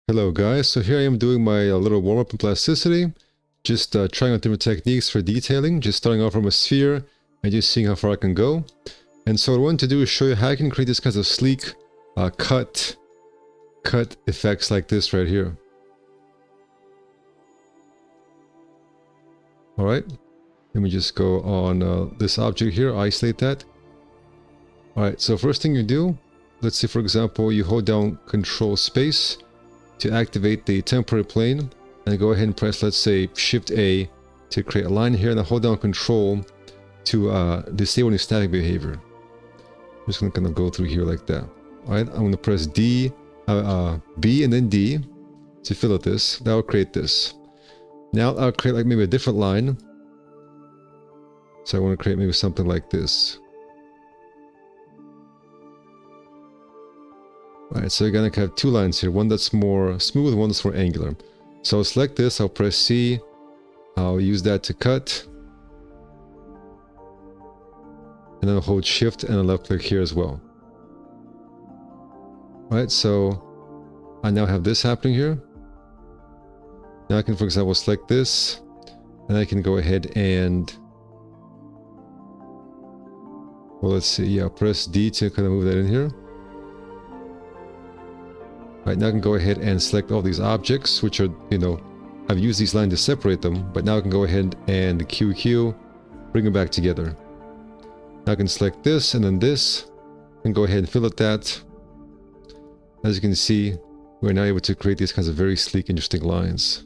Hello guys, so here I am doing my little warm-up in plasticity, just trying out different techniques for detailing, just starting off from a sphere and just seeing how far I can go. And so what I want to do is show you how I can create this kinds of sleek cut effects like this right here. Alright, let me just go on this object here, isolate that. Alright, so first thing you do, let's say for example you hold down Control Space to activate the temporary plane, and go ahead and press, let's say, Shift A to create a line here, and then hold down Control to disable any static behavior. I'm just going to kind of go through here like that. Alright, I'm going to press B and then D to fill out this. That will create this. Now I'll create like maybe a different line. So I want to create maybe something like this. Alright, so you're gonna have two lines here, one that's more smooth, one that's more angular. So I'll select this, I'll press C, I'll use that to cut, and then I'll hold Shift and a left click here as well. Alright, so I now have this happening here. Now I can, for example, select this, and I can go ahead and, well, let's see, yeah, press D to kind of move that in here. Right, now I can go ahead and select all these objects, which are, you know, I've used these lines to separate them, but now I can go ahead and QQ, bring them back together. Now I can select this and then this, and go ahead and fill it that. As you can see, we're now able to create these kinds of very sleek, interesting lines.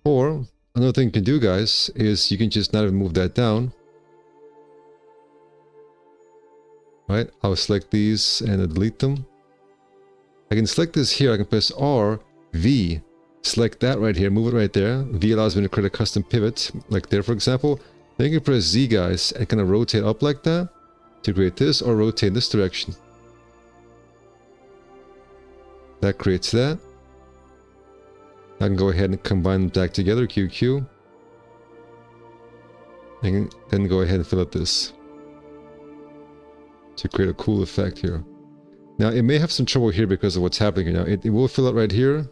Or, another thing you can do, guys, is you can just not even move that down. Right, I'll select these and delete them. I can select this here, I can press R, V, select that right here, move it right there. V allows me to create a custom pivot, like there for example. Then you can press Z, guys, and kind of rotate up like that to create this, or rotate in this direction. That creates that. I can go ahead and combine them back together, QQ. And then go ahead and fill out this to create a cool effect here. Now it may have some trouble here because of what's happening here. Now it will fill it right here,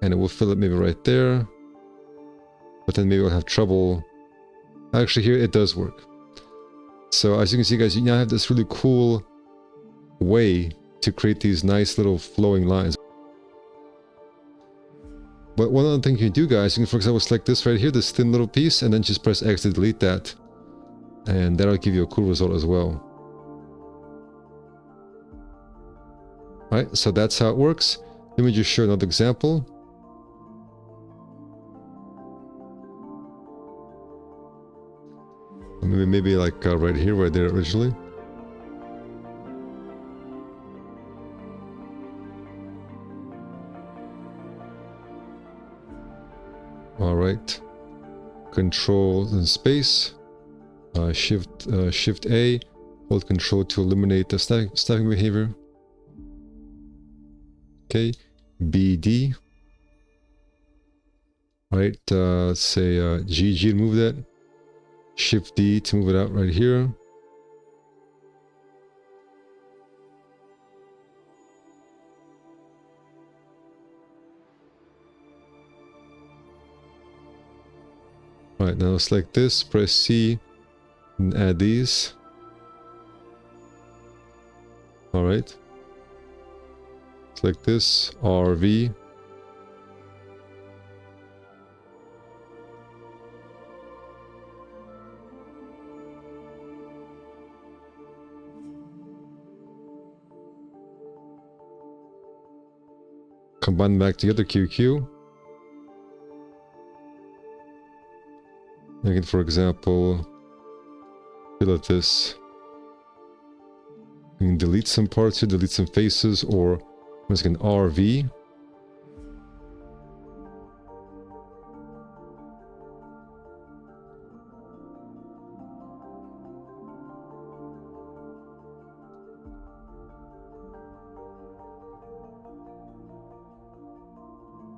and it will fill it maybe right there, but then maybe we'll have trouble. Actually here it does work. So as you can see, guys, you now have this really cool way to create these nice little flowing lines. But one other thing you can do, guys, you can for example select this right here, this thin little piece, and then just press X to delete that, and that'll give you a cool result as well. Alright, so that's how it works. Let me just show another example. Maybe like right here, right there originally. Alright. Control and space. Shift A. Hold Control to eliminate the static behavior. Okay, BD. Alright, let's say GG to move that. Shift D to move it out right here. Alright, now select this, press C, and add these. Alright. Select this, RV. Combine them back together, QQ. I can, for example, fill out this. You can delete some parts here, delete some faces, or once again, RV.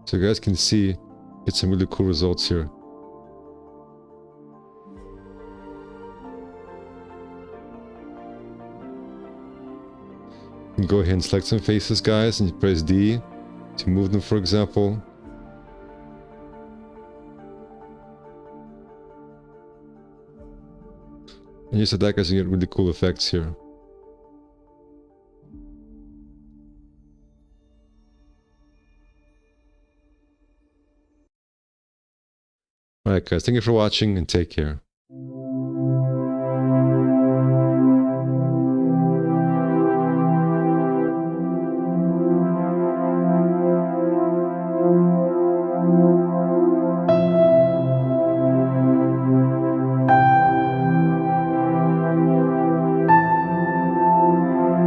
So you guys can see, get some really cool results here. You can go ahead and select some faces, guys, and you press D to move them, for example. And use the deck as you get really cool effects here. Alright guys, thank you for watching and take care.